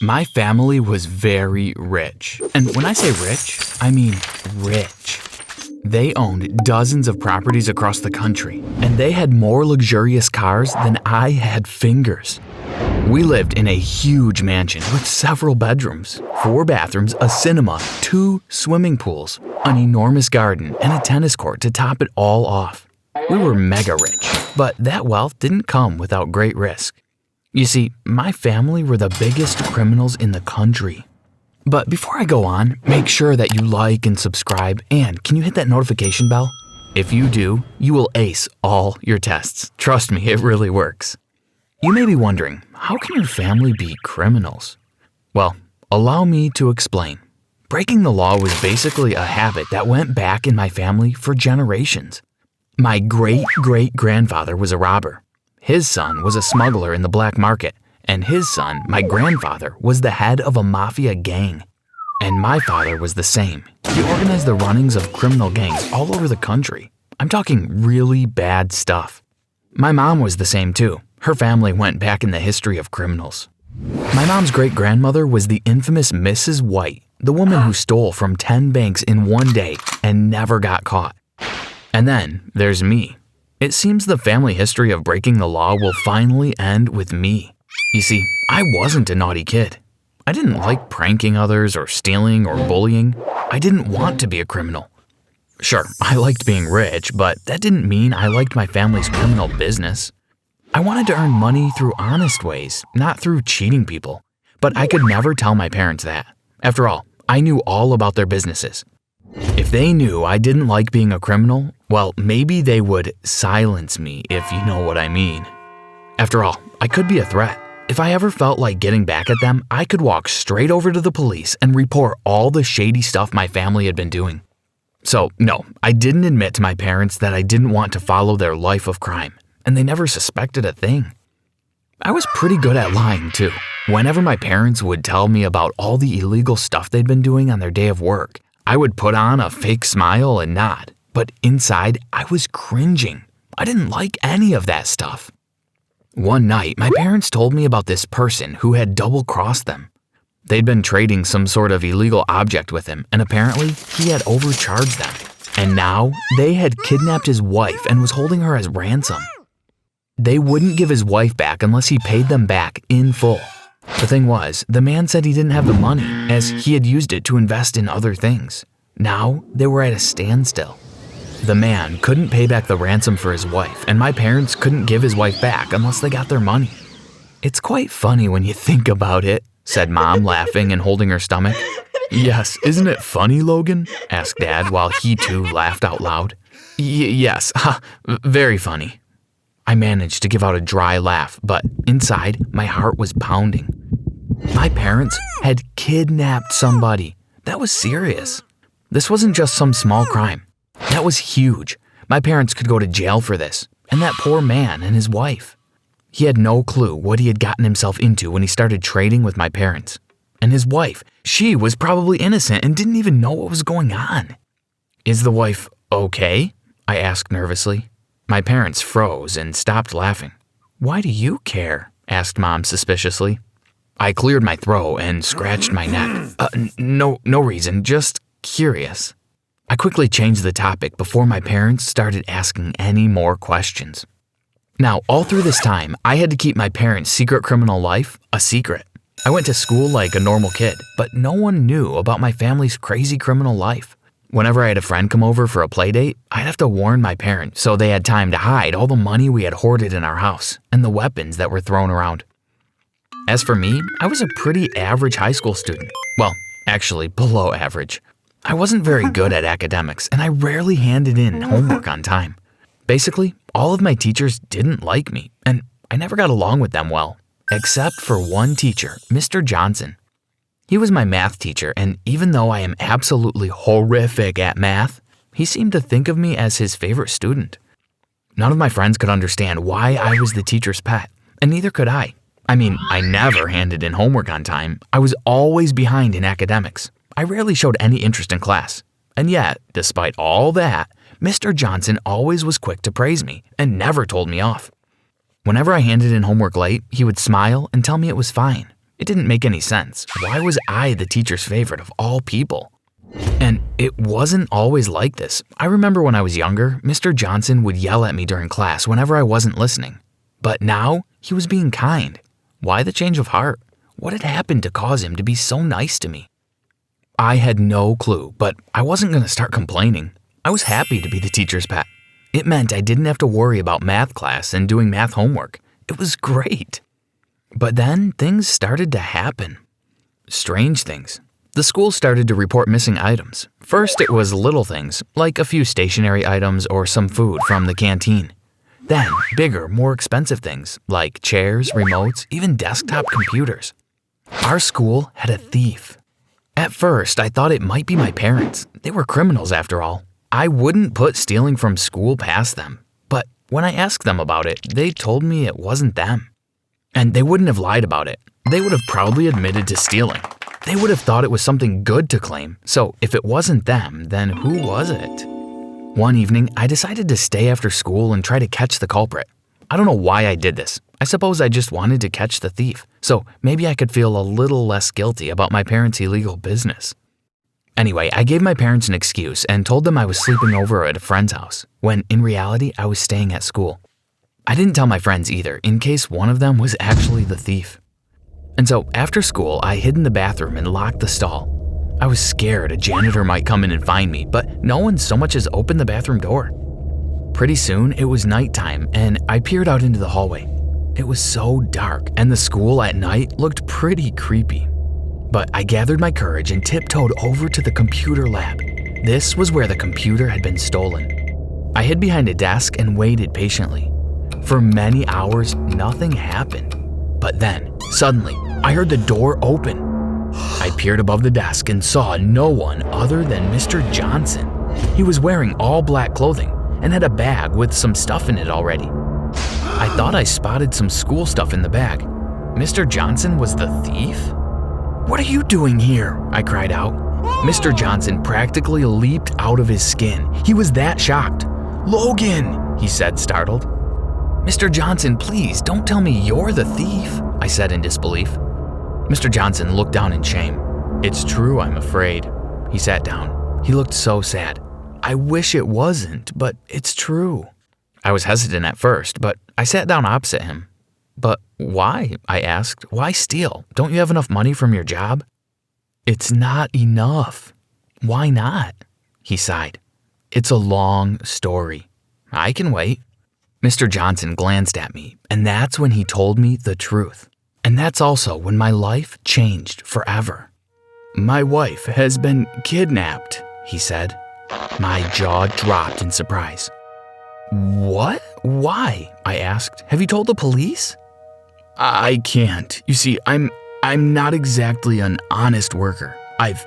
My family was very rich. And when I say rich, I mean rich. They owned dozens of properties across the country, and they had more luxurious cars than I had fingers. We lived in a huge mansion with several bedrooms, 4 bathrooms, a cinema, 2 swimming pools, an enormous garden, and a tennis court to top it all off. We were mega rich, but that wealth didn't come without great risk. You see, my family were the biggest criminals in the country. But before I go on, make sure that you like and subscribe, and can you hit that notification bell? If you do, you will ace all your tests. Trust me, it really works. You may be wondering, how can your family be criminals? Well, allow me to explain. Breaking the law was basically a habit that went back in my family for generations. My great-great-grandfather was a robber. His son was a smuggler in the black market, and his son, my grandfather, was the head of a mafia gang. And my father was the same. He organized the runnings of criminal gangs all over the country. I'm talking really bad stuff. My mom was the same too. Her family went back in the history of criminals. My mom's great-grandmother was the infamous Mrs. White, the woman who stole from 10 banks in one day and never got caught. And then there's me. It seems the family history of breaking the law will finally end with me. You see, I wasn't a naughty kid. I didn't like pranking others or stealing or bullying. I didn't want to be a criminal. Sure, I liked being rich, but that didn't mean I liked my family's criminal business. I wanted to earn money through honest ways, not through cheating people. But I could never tell my parents that. After all, I knew all about their businesses. If they knew I didn't like being a criminal, well, maybe they would silence me, if you know what I mean. After all, I could be a threat. If I ever felt like getting back at them, I could walk straight over to the police and report all the shady stuff my family had been doing. So, no, I didn't admit to my parents that I didn't want to follow their life of crime, and they never suspected a thing. I was pretty good at lying, too. Whenever my parents would tell me about all the illegal stuff they'd been doing on their day of work, I would put on a fake smile and nod, but inside I was cringing. I didn't like any of that stuff. One night, my parents told me about this person who had double-crossed them. They'd been trading some sort of illegal object with him, and apparently he had overcharged them. And now they had kidnapped his wife and was holding her as ransom. They wouldn't give his wife back unless he paid them back in full. The thing was, the man said he didn't have the money, as he had used it to invest in other things. Now they were at a standstill. The man couldn't pay back the ransom for his wife, and my parents couldn't give his wife back unless they got their money. It's quite funny when you think about it, said Mom, laughing and holding her stomach. Yes, isn't it funny, Logan? Asked Dad while he too laughed out loud. Yes, very funny. I managed to give out a dry laugh, but inside my heart was pounding. My parents had kidnapped somebody. That was serious. This wasn't just some small crime. That was huge. My parents could go to jail for this, and that poor man and his wife. He had no clue what he had gotten himself into when he started trading with my parents. And his wife, she was probably innocent and didn't even know what was going on. Is the wife okay? I asked nervously. My parents froze and stopped laughing. Why do you care? Asked Mom suspiciously. I cleared my throat and scratched my neck. No reason, just curious. I quickly changed the topic before my parents started asking any more questions. Now, all through this time, I had to keep my parents' secret criminal life a secret. I went to school like a normal kid, but no one knew about my family's crazy criminal life. Whenever I had a friend come over for a play date, I'd have to warn my parents so they had time to hide all the money we had hoarded in our house and the weapons that were thrown around. As for me, I was a pretty average high school student. Well, actually below average. I wasn't very good at academics, and I rarely handed in homework on time. Basically, all of my teachers didn't like me, and I never got along with them well, except for one teacher, Mr. Johnson. He was my math teacher, and even though I am absolutely horrific at math, he seemed to think of me as his favorite student. None of my friends could understand why I was the teacher's pet, and neither could I. I mean, I never handed in homework on time. I was always behind in academics. I rarely showed any interest in class. And yet, despite all that, Mr. Johnson always was quick to praise me and never told me off. Whenever I handed in homework late, he would smile and tell me it was fine. It didn't make any sense. Why was I the teacher's favorite of all people? And it wasn't always like this. I remember when I was younger, Mr. Johnson would yell at me during class whenever I wasn't listening. But now, he was being kind. Why the change of heart? What had happened to cause him to be so nice to me? I had no clue, but I wasn't going to start complaining. I was happy to be the teacher's pet. It meant I didn't have to worry about math class and doing math homework. It was great. But then things started to happen. Strange things. The school started to report missing items. First, it was little things, like a few stationery items or some food from the canteen. Then, bigger, more expensive things, like chairs, remotes, even desktop computers. Our school had a thief. At first, I thought it might be my parents. They were criminals after all. I wouldn't put stealing from school past them. But when I asked them about it, they told me it wasn't them. And they wouldn't have lied about it. They would have proudly admitted to stealing. They would have thought it was something good to claim. So if it wasn't them, then who was it? One evening, I decided to stay after school and try to catch the culprit. I don't know why I did this. I suppose I just wanted to catch the thief, so maybe I could feel a little less guilty about my parents' illegal business. Anyway, I gave my parents an excuse and told them I was sleeping over at a friend's house, when in reality I was staying at school. I didn't tell my friends either, in case one of them was actually the thief. And so after school, I hid in the bathroom and locked the stall. I was scared a janitor might come in and find me, but no one so much as opened the bathroom door. Pretty soon, it was nighttime, and I peered out into the hallway. It was so dark, and the school at night looked pretty creepy. But I gathered my courage and tiptoed over to the computer lab. This was where the computer had been stolen. I hid behind a desk and waited patiently. For many hours, nothing happened. But then, suddenly, I heard the door open. I peered above the desk and saw no one other than Mr. Johnson. He was wearing all black clothing and had a bag with some stuff in it already. I thought I spotted some school stuff in the bag. Mr. Johnson was the thief? "What are you doing here?" I cried out. Mr. Johnson practically leaped out of his skin. He was that shocked. "Logan," he said, startled. "Mr. Johnson, please don't tell me you're the thief," I said in disbelief. Mr. Johnson looked down in shame. "It's true, I'm afraid." He sat down. He looked so sad. "I wish it wasn't, but it's true." I was hesitant at first, but I sat down opposite him. "But why?" I asked. "Why steal? Don't you have enough money from your job?" "It's not enough." "Why not?" He sighed. "It's a long story. I can wait." Mr. Johnson glanced at me, and that's when he told me the truth. And that's also when my life changed forever. "My wife has been kidnapped," he said. My jaw dropped in surprise. "What? Why?" I asked. "Have you told the police?" "I can't. You see, I'm not exactly an honest worker. I've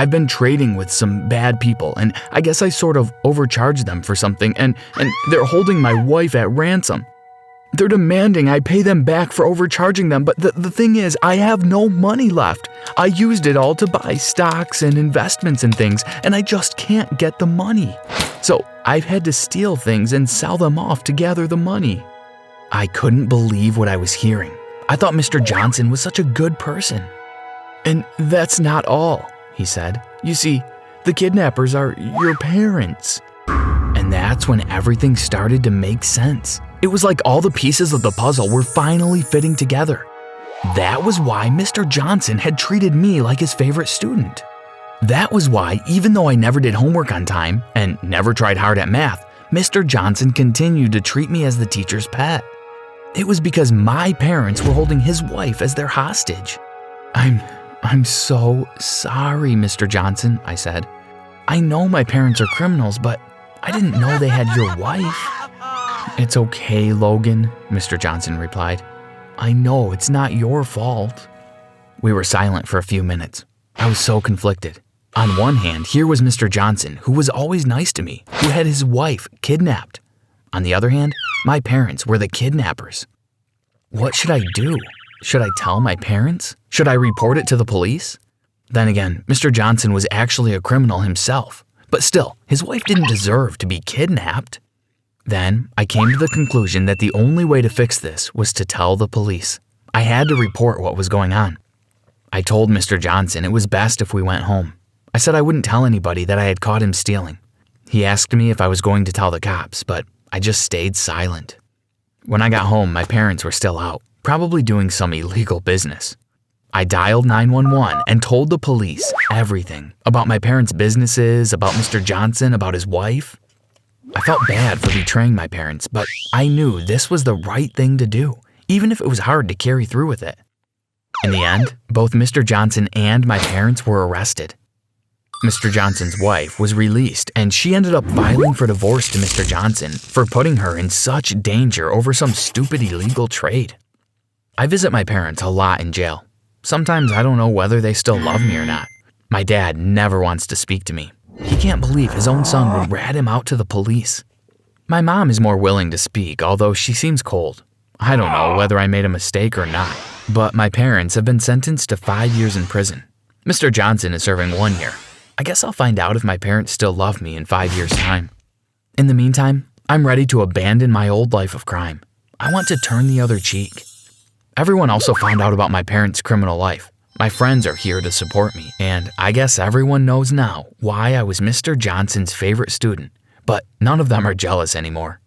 been trading with some bad people, and I guess I sort of overcharged them for something, and they're holding my wife at ransom. They're demanding I pay them back for overcharging them, but the thing is, I have no money left. I used it all to buy stocks and investments and things, and I just can't get the money. So I've had to steal things and sell them off to gather the money." I couldn't believe what I was hearing. I thought Mr. Johnson was such a good person. "And that's not all," he said. "You see, the kidnappers are your parents." And that's when everything started to make sense. It was like all the pieces of the puzzle were finally fitting together. That was why Mr. Johnson had treated me like his favorite student. That was why, even though I never did homework on time and never tried hard at math, Mr. Johnson continued to treat me as the teacher's pet. It was because my parents were holding his wife as their hostage. I'm so sorry, Mr. Johnson," I said. "I know my parents are criminals, but I didn't know they had your wife." "It's okay, Logan," Mr. Johnson replied. "I know it's not your fault." We were silent for a few minutes. I was so conflicted. On one hand, here was Mr. Johnson, who was always nice to me, who had his wife kidnapped. On the other hand, my parents were the kidnappers. What should I do? Should I tell my parents? Should I report it to the police? Then again, Mr. Johnson was actually a criminal himself. But still, his wife didn't deserve to be kidnapped. Then, I came to the conclusion that the only way to fix this was to tell the police. I had to report what was going on. I told Mr. Johnson it was best if we went home. I said I wouldn't tell anybody that I had caught him stealing. He asked me if I was going to tell the cops, but I just stayed silent. When I got home, my parents were still out, probably doing some illegal business. I dialed 911 and told the police everything about my parents' businesses, about Mr. Johnson, about his wife. I felt bad for betraying my parents, but I knew this was the right thing to do, even if it was hard to carry through with it. In the end, both Mr. Johnson and my parents were arrested. Mr. Johnson's wife was released, and she ended up filing for divorce to Mr. Johnson for putting her in such danger over some stupid illegal trade. I visit my parents a lot in jail. Sometimes I don't know whether they still love me or not. My dad never wants to speak to me. He can't believe his own son would rat him out to the police. My mom is more willing to speak, although she seems cold. I don't know whether I made a mistake or not, but my parents have been sentenced to 5 years in prison. Mr. Johnson is serving 1 year. I guess I'll find out if my parents still love me in 5 years' time. In the meantime, I'm ready to abandon my old life of crime. I want to turn the other cheek. Everyone also found out about my parents' criminal life. My friends are here to support me, and I guess everyone knows now why I was Mr. Johnson's favorite student, but none of them are jealous anymore.